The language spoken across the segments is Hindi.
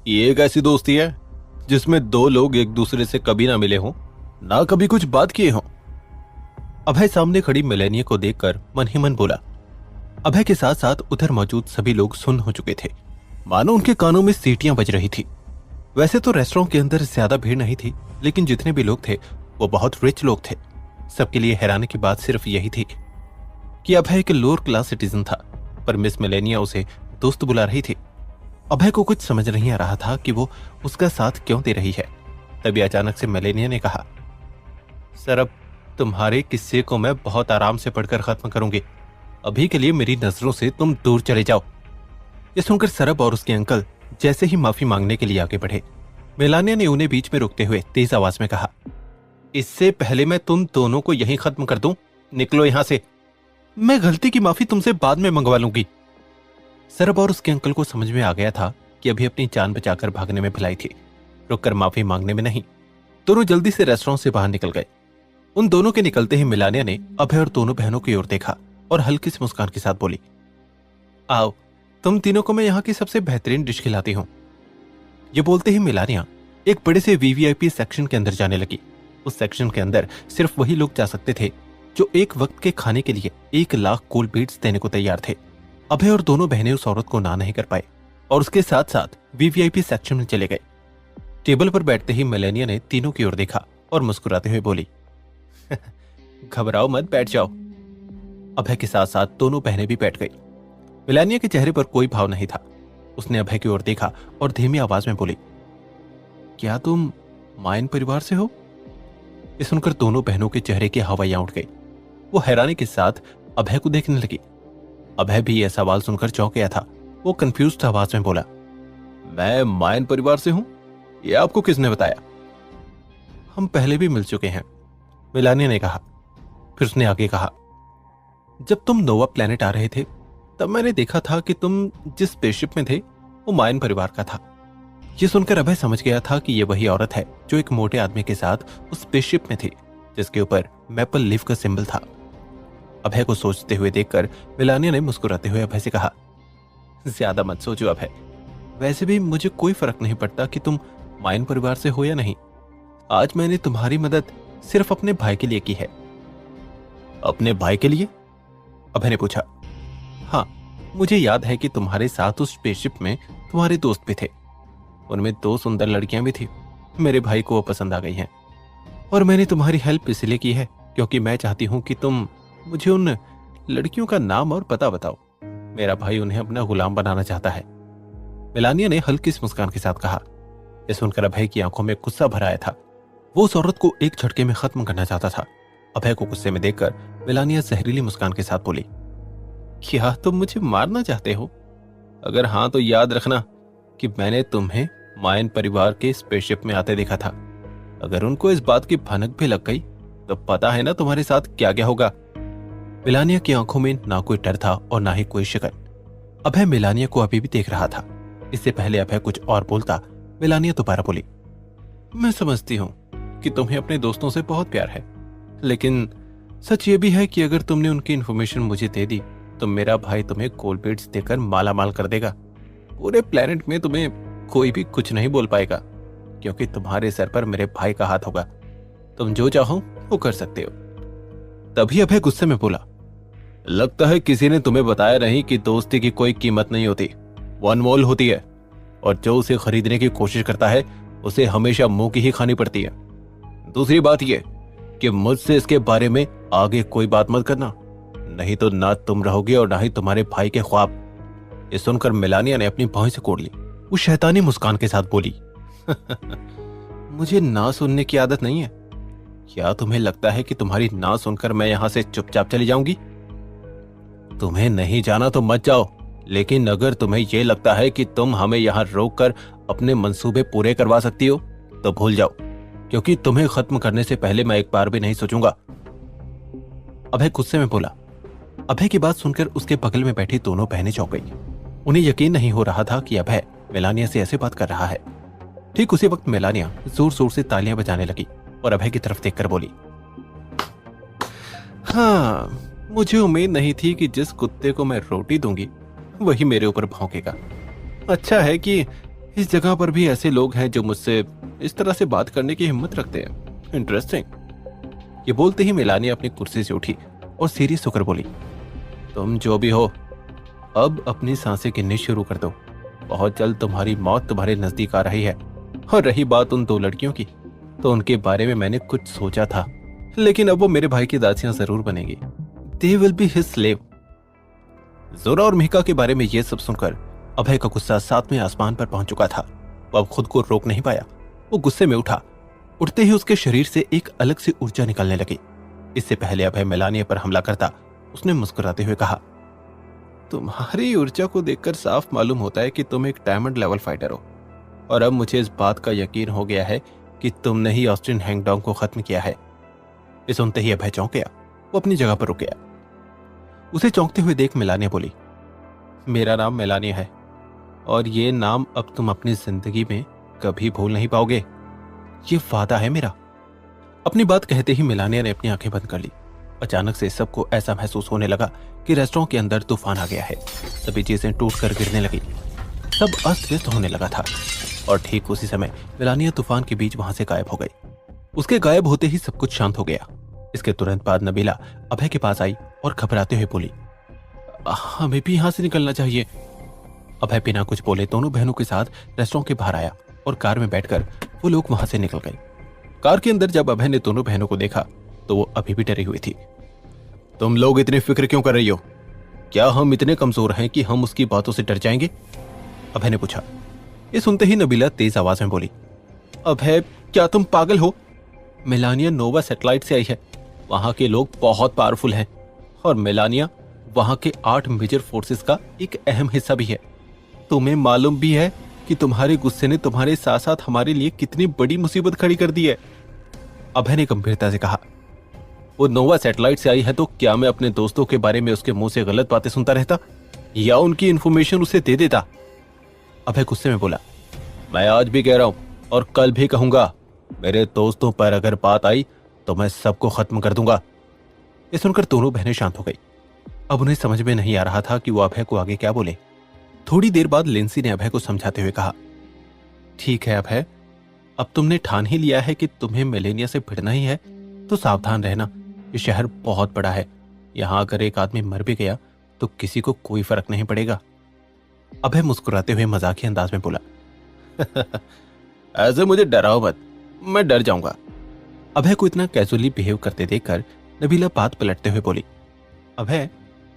ये एक ऐसी दोस्ती है जिसमें दो लोग एक दूसरे से कभी ना मिले हों, ना कभी कुछ बात किए हों। अभय सामने खड़ी मिलेनिया को देखकर मन ही मन बोला। अभय के साथ साथ उधर मौजूद सभी लोग सुन हो चुके थे, मानो उनके कानों में सीटियां बज रही थी। वैसे तो रेस्टोरेंट के अंदर ज्यादा भीड़ नहीं थी, लेकिन जितने भी लोग थे वो बहुत रिच लोग थे। सबके लिए हैरानी की बात सिर्फ यही थी कि अभय एक लोअर क्लास सिटीजन था, पर मिस मिलेनिया उसे दोस्त बुला रही थी। अभय को कुछ समझ नहीं आ रहा था कि वो उसका साथ क्यों दे रही है। तभी अचानक से मिलेनिया ने कहा, सर अब तुम्हारे किस्से को मैं बहुत आराम से पढ़कर खत्म करूंगी। अभी के लिए मेरी नजरों से तुम दूर चले जाओ। ये सुनकर सरब और उसके अंकल जैसे ही माफी मांगने के लिए आगे बढ़े, मेलानिया ने उन्हें बीच में रोकते हुए तेज आवाज में कहा, इससे पहले मैं तुम दोनों को यहीं खत्म कर दूं, निकलो यहां से। मैं गलती की माफी तुमसे बाद में मंगवा लूंगी। सरब और उसके अंकल को समझ में आ गया था कि अभी अपनी जान बचाकर भागने में भलाई थी, रुककर माफी मांगने में नहीं। दोनों जल्दी से रेस्टोरेंट से बाहर निकल गए। उन दोनों के निकलते ही मिलानिया ने अभय और दोनों बहनों की ओर देखा और हल्की सी मुस्कान के साथ बोली, आओ तुम तीनों को मैं यहाँ की सबसे बेहतरीन डिश खिलाती हूँ। ये बोलते ही मिलानिया एक बड़े से वीवीआईपी सेक्शन के अंदर जाने लगी। उस सेक्शन के अंदर सिर्फ वही लोग जा सकते थे जो एक वक्त के खाने के लिए 1,00,000 कोल्ड बीट्स देने को तैयार थे। अभय और दोनों बहनें उस औरत को ना नहीं कर पाए और उसके साथ साथ वीवीआईपी सेक्शन में चले गए। टेबल पर बैठते ही मिलेनिया ने तीनों की ओर देखा और मुस्कुराते हुए बोली, घबराओ मत, बैठ जाओ। अभय के साथ साथ दोनों बहनें भी बैठ गई। मिलेनिया के चेहरे पर कोई भाव नहीं था। उसने अभय की ओर देखा और धीमी आवाज में बोली, क्या तुम मायन परिवार से हो? ये सुनकर दोनों बहनों के चेहरे की हवाइयां उठ गई। वो हैरानी के साथ अभय को देखने लगी। अभय भी यह सवाल सुनकर चौंक गया था। वो कंफ्यूज्ड आवाज में बोला, मैं मायन परिवार से हूं? ये आपको किसने बताया? हम पहले भी मिल चुके हैं, मिलानिया ने कहा। फिर उसने आगे कहा, जब तुम नोवा प्लेनेट आ रहे थे तब मैंने देखा था कि तुम जिस स्पेसशिप में थे वो मायन परिवार का था। ये सुनकर अभय समझ गया था कि ये वही औरत है जो एक मोटे आदमी के साथ उस स्पेसशिप में थी जिसके ऊपर मैपल लीफ का सिंबल था। अभय को सोचते हुए देखकर मिलानिया ने मुस्कुराते हुए अभय से कहा, ज्यादा मत सोचो अभय, वैसे भी मुझे कोई फर्क नहीं पड़ता कि तुम मायन परिवार से हो या नहीं। आज मैंने तुम्हारी मदद सिर्फ अपने भाई के लिए की है। अपने भाई के लिए? अभय ने पूछा। हाँ, मुझे याद है कि तुम्हारे साथ उस स्पेसशिप में तुम्हारे दोस्त भी थे। उनमें 2 सुंदर लड़कियां भी थी। मेरे भाई को वो पसंद आ गई हैं और मैंने तुम्हारी हेल्प इसलिए की है क्योंकि मैं चाहती हूं कि तुम मुझे उन लड़कियों का नाम और पता बताओ। मेरा भाई उन्हें अपना गुलाम बनाना चाहता है। मिलानिया ने हल्की सी मुस्कान के साथ कहा। यह सुनकर अभय की आंखों में गुस्सा भर आया था। वो उस औरत को एक झटके में खत्म करना चाहता था। अभय को गुस्से में देखकर मिलानिया जहरीली मुस्कान के साथ बोली, क्या तुम मुझे मारना चाहते हो? अगर हाँ तो याद रखना कि मैंने तुम्हें मायन परिवार के स्पेसशिप में आते देखा था। अगर उनको इस बात की भनक भी लग गई तो पता है ना तुम्हारे साथ क्या क्या होगा। मिलानिया की आंखों में ना कोई डर था और ना ही कोई शिकन। अभय मिलानिया को अभी भी देख रहा था। इससे पहले अभय कुछ और बोलता, मिलानिया दोबारा बोली, मैं समझती हूं कि तुम्हें अपने दोस्तों से बहुत प्यार है, लेकिन सच ये भी है कि अगर तुमने उनकी इंफॉर्मेशन मुझे दे दी तो मेरा भाई तुम्हें कोल्ड बीट्स देकर माला माल कर देगा। पूरे प्लेनेट में तुम्हें कोई भी कुछ नहीं बोल पाएगा क्योंकि तुम्हारे सर पर मेरे भाई का हाथ होगा। तुम जो चाहो वो कर सकते हो। तभी अभय गुस्से में बोला, लगता है किसी ने तुम्हें बताया नहीं कि दोस्ती की कोई कीमत नहीं होती, वो अनमोल होती है और जो उसे खरीदने की कोशिश करता है उसे हमेशा मुंह की ही खानी पड़ती है। दूसरी बात यह कि मुझसे इसके बारे में आगे कोई बात मत करना, नहीं तो ना तुम रहोगे और ना ही तुम्हारे भाई के ख्वाब। ये सुनकर मिलानिया ने अपनी भौं से कोड़ ली। वो शैतानी मुस्कान के साथ बोली, मुझे ना सुनने की आदत नहीं है। क्या तुम्हें लगता है कि तुम्हारी ना सुनकर मैं यहां से चुपचाप चली जाऊंगी? तुम्हें नहीं जाना तो मत जाओ, लेकिन अगर तुम्हें यह लगता है कि तुम हमें यहां रोककर अपने मंसूबे पूरे करवा सकती हो तो भूल जाओ, क्योंकि तुम्हें खत्म करने से पहले मैं एक बार भी नहीं सोचूंगा। अभय गुस्से में बोला। अभय की बात सुनकर उसके बगल में बैठी दोनों बहनें चौंक गई। उन्हें यकीन नहीं हो रहा था कि अभय मिलानिया से ऐसे बात कर रहा है। ठीक उसी वक्त मिलानिया जोर जोर से तालियां बजाने लगी और अभय की तरफ देखकर बोली, हाँ, मुझे उम्मीद नहीं थी कि जिस कुत्ते को मैं रोटी दूंगी वही मेरे ऊपर भौंकेगा। अच्छा है कि इस जगह पर भी ऐसे लोग हैं जो मुझसे इस तरह से बात करने की हिम्मत रखते हैं। इंटरेस्टिंग। ये बोलते ही मेलानिया अपनी कुर्सी से उठी और सीरियस होकर बोली, तुम जो भी हो, अब अपनी सांसें गिननी शुरू कर दो। बहुत जल्द तुम्हारी मौत तुम्हारे नजदीक आ रही है। और रही बात उन दो लड़कियों की, तो उनके बारे में मैंने कुछ सोचा था, लेकिन अब वो मेरे भाई की दासियां जरूर बनेगी। They will be his slave. जोरा और मिका के बारे में यह सब सुनकर अभय का गुस्सा सातवें आसमान पर पहुंच चुका था। वो अब खुद को रोक नहीं पाया। वो गुस्से में उठा। उठते ही उसके शरीर से एक अलग सी ऊर्जा निकलने लगी। इससे पहले अभय मेलानिया पर हमला करता, उसने मुस्कुराते हुए कहा, तुम्हारी ऊर्जा को देखकर साफ मालूम होता है कि तुम एक डायमंड लेवल फाइटर हो, और अब मुझे इस बात का यकीन हो गया है कि तुमने ही ऑस्टिन हैंगडोंग को खत्म किया है। ये सुनते ही अभय चौंक गया। वो अपनी जगह पर रुक गया। उसे चौंकते हुए देख मेलानिया बोली, मेरा नाम मेलानिया है, और ये नाम अब तुम अपनी जिंदगी में कभी भूल नहीं पाओगे। ये वादा है मेरा। अपनी बात कहते ही मेलानिया ने अपनी आंखें बंद कर ली। अचानक से सबको ऐसा महसूस होने लगा कि रेस्टोरेंट के अंदर तूफान आ गया है। सभी चीजें टूटकर गिरने लगी। सब अस्त व्यस्त होने लगा था, और ठीक उसी समय मेलानिया तूफान के बीच वहां से गायब हो गई। उसके गायब होते ही सब कुछ शांत हो गया। इसके तुरंत बाद नबीला अभय के पास आई और घबराते हुए बोली, हमें भी यहां से निकलना चाहिए। अभय बिना कुछ बोले दोनों बहनों के साथ रेस्टोरेंट के बाहर आया और कार में बैठकर वो लोग वहां से निकल गए। कार के अंदर जब अभय ने दोनों बहनों को देखा तो वो अभी भी डरी हुई थी। तुम लोग इतनी फिक्र क्यों कर रही हो? क्या हम इतने कमजोर हैं कि हम उसकी बातों से डर जाएंगे? अभय ने पूछा। ये सुनते ही नबीला तेज आवाज में बोली, अभय क्या तुम पागल हो? मेलानिया नोवा सैटेलाइट से आई है। वहां के लोग बहुत पावरफुल हैं, और मेलानिया वहां के 8 मेजर फोर्सेस का एक अहम हिस्सा भी है। तुम्हें मालूम भी है कि तुम्हारे गुस्से ने तुम्हारे साथ साथ हमारे लिए कितनी बड़ी मुसीबत खड़ी कर दी है। अभय ने गंभीरता से कहा, वो नोवा सैटेलाइट से आई है तो क्या मैं अपने दोस्तों के बारे में उसके मुंह से गलत बातें सुनता रहता, या उनकी इंफॉर्मेशन उसे दे देता? अभय गुस्से में बोला, मैं आज भी कह रहा हूं और कल भी कहूंगा, मेरे दोस्तों पर अगर बात आई तो मैं सबको खत्म कर दूंगा। ये सुनकर दोनों बहनें शांत हो गई। अब उन्हें समझ में नहीं आ रहा था कि वो अभय को आगे क्या बोले। थोड़ी देर बाद लिंसी ने अभय को समझाते हुए कहा, ठीक है अभय, अब तुमने ठान ही लिया है कि तुम्हें मेलेनिया से भिड़ना ही है, तो सावधान रहना। ये शहर बहुत बड़ा है। यहां अगर एक आदमी मर भी गया तो किसी को कोई फर्क नहीं पड़ेगा। अभय मुस्कुराते हुए मजाकिया अंदाज में बोला, ऐसे मुझे डराओ मत, मैं डर जाऊंगा। अभय को इतना कैजुअली बिहेव करते देखकर नबीला बात पलटते हुए बोली, अभय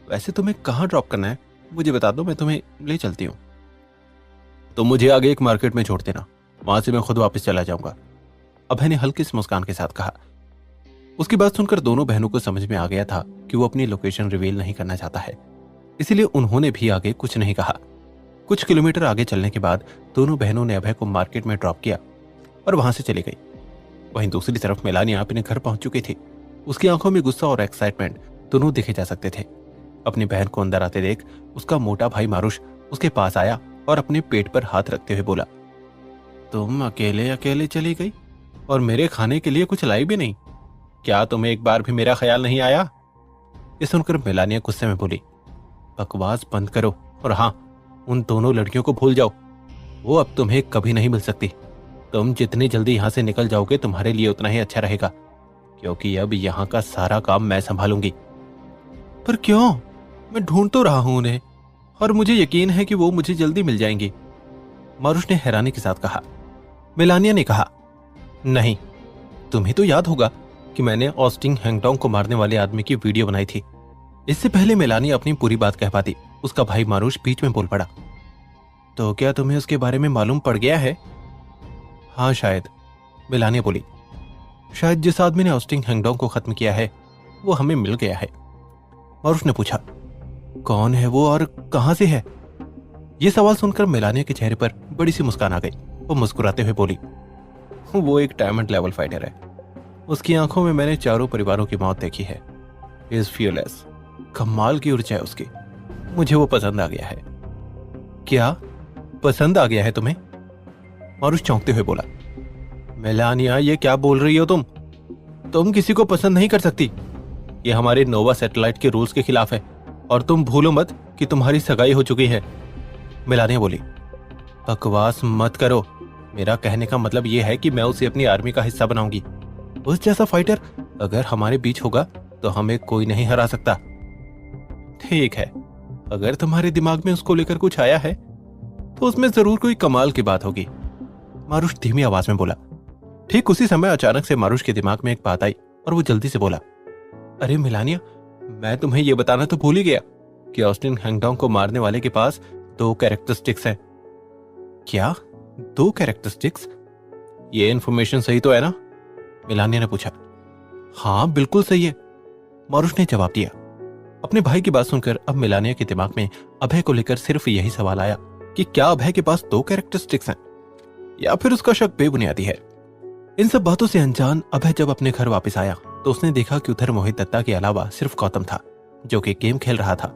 वैसे तुम्हें कहां ड्रॉप करना है मुझे बता दो, मैं तुम्हें ले चलती हूं। तो मुझे आगे एक मार्केट में छोड़ देना, वहां से मैं खुद वापस चला जाऊंगा। अभय ने हल्की सी मुस्कान के साथ कहा। उसकी बात सुनकर दोनों बहनों को समझ में आ गया था कि वो अपनी लोकेशन रिवील नहीं करना चाहता है, इसीलिए उन्होंने भी आगे कुछ नहीं कहा। कुछ किलोमीटर आगे चलने के बाद दोनों बहनों ने अभय को मार्केट में ड्रॉप किया और वहां से चली गई। वहीं दूसरी तरफ मेलानिया अपने घर पहुंच चुकी थी। उसकी आंखों में गुस्सा और एक्साइटमेंट दोनों देखे जा सकते थे। अपनी बहन को अंदर आते देख उसका मोटा भाई मारुष उसके पास आया और अपने पेट पर हाथ रखते हुए बोला, तुम अकेले अकेले चली गई और मेरे खाने के लिए कुछ लाई भी नहीं? क्या तुम्हें एक बार भी मेरा ख्याल नहीं आया? ये सुनकर मेलानिया गुस्से में बोली, बकवास बंद करो, और हाँ, उन दोनों लड़कियों को भूल जाओ। वो अब तुम्हें कभी नहीं मिल सकती। तुम जितनी जल्दी यहां से निकल जाओगे तुम्हारे लिए उतना ही अच्छा रहेगा, क्योंकि अब यहां का सारा काम मैं संभालूंगी। पर क्यों? मैं ढूंढ तो रहा हूं उन्हें, और मुझे यकीन है कि वो मुझे जल्दी मिल जाएंगी, मारुष ने हैरानी के साथ कहा। मेलानिया ने कहा, नहीं, तुम्हें तो याद होगा कि मैंने ऑस्टिन हैंगडोंग को मारने वाले आदमी की वीडियो बनाई थी। इससे पहले मेलानिया अपनी पूरी बात कह पाती, उसका भाई मारुष बीच में बोल पड़ा, तो क्या तुम्हें उसके बारे में मालूम पड़ गया है? हाँ शायद, मेलानिया बोली। शायद जिस आदमी ने ऑस्टिन हैंगडोंग को खत्म किया है वो हमें मिल गया है। मारुष ने पूछा, कौन है वो और कहां से है? यह सवाल सुनकर मेलानिया के चेहरे पर बड़ी सी मुस्कान आ गई। वो मुस्कुराते हुए बोली, वो एक डायमंड लेवल फाइटर है। उसकी आंखों में मैंने चारों परिवारों की मौत देखी है। इज फियरलेस, कमाल की ऊर्जा है उसकी। मुझे वो पसंद आ गया है। क्या पसंद आ गया है तुम्हें? मारुष चौंकते हुए बोला, मेलानिया ये क्या बोल रही हो तुम किसी को पसंद नहीं कर सकती। ये हमारे नोवा सैटेलाइट के रूल्स के खिलाफ है, और तुम भूलो मत कि तुम्हारी सगाई हो चुकी है। मेलानिया बोली, बकवास मत करो। मेरा कहने का मतलब यह है कि मैं उसे अपनी आर्मी का हिस्सा बनाऊंगी। उस जैसा फाइटर अगर हमारे बीच होगा तो हमें कोई नहीं हरा सकता। ठीक है, अगर तुम्हारे दिमाग में उसको लेकर कुछ आया है तो उसमें जरूर कोई कमाल की बात होगी, मारुश धीमी आवाज में बोला। ठीक उसी समय अचानक से मारुश के दिमाग में एक बात आई और वो जल्दी से बोला, अरे मिलानिया, मैं तुम्हें यह बताना तो भूल ही गया कि ऑस्टिन हैंगडोंग को मारने वाले के पास 2 कैरेक्टरिस्टिक्स हैं। क्या 2 कैरेक्टरिस्टिक्स? ये इन्फॉर्मेशन सही तो है ना? मिलानिया ने पूछा। हाँ बिल्कुल सही है, मारुश ने जवाब दिया। अपने भाई की बात सुनकर अब मिलानिया के दिमाग में अभय को लेकर सिर्फ यही सवाल आया कि क्या अभय के पास 2 कैरेक्टरिस्टिक्स हैं या फिर उसका शक बेबुनियादी है। इन सब बातों से अनजान अभय जब अपने घर वापस आया तो उसने देखा कि उधर मोहित दत्ता के अलावा सिर्फ गौतम था जो कि गेम खेल रहा था।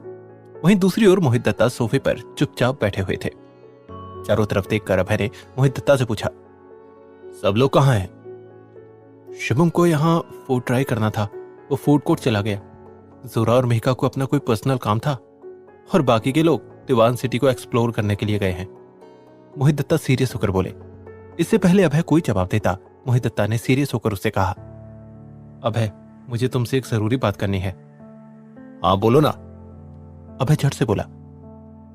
वहीं दूसरी ओर मोहित दत्ता सोफे पर चुपचाप बैठे हुए थे। चारों तरफ देखकर अभय ने मोहित दत्ता से पूछा, सब लोग कहाँ हैं? शुभम को यहाँ फूड ट्राई करना था, वो फूड कोर्ट चला गया। जोरा और मेहका को अपना कोई पर्सनल काम था और बाकी के लोग दीवान सिटी को एक्सप्लोर करने के लिए गए हैं। मोहित दत्ता सीरियस होकर बोले। इससे पहले अभय कोई जवाब देता, मोहित दत्ता ने सीरियस होकर उससे कहा, अभय मुझे तुमसे एक जरूरी बात करनी है। हाँ बोलो ना। अभय झट से बोला,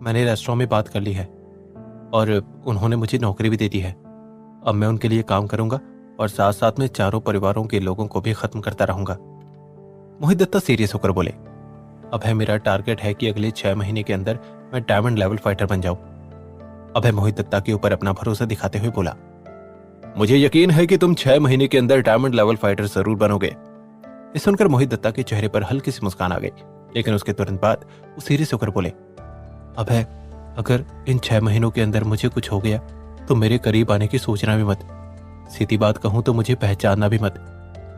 मैंने रेस्टोरेंट में बात कर ली है और उन्होंने मुझे नौकरी भी दे दी है। अब मैं उनके लिए काम करूंगा और साथ साथ में चारों परिवारों के लोगों को भी खत्म करता रहूंगा। मोहित दत्ता सीरियस होकर बोले, अभय मेरा टारगेट है कि अगले 6 महीने के अंदर मैं डायमंड लेवल फाइटर बन जाऊं। अभय मोहित दत्ता के ऊपर अपना भरोसा दिखाते हुए बोला, मुझे यकीन है कि तुम 6 महीने के अंदर डायमंड लेवल फाइटर जरूर बनोगे। इस सुनकर मोहित दत्ता के चेहरे पर हल्की सी मुस्कान आ गई, लेकिन उसके तुरंत बाद वो सीरियस होकर बोले, अभय अगर इन 6 महीनों के अंदर मुझे कुछ हो गया तो मेरे करीब आने की सोचना भी मत। सीधी बात कहूं तो मुझे पहचानना भी मत।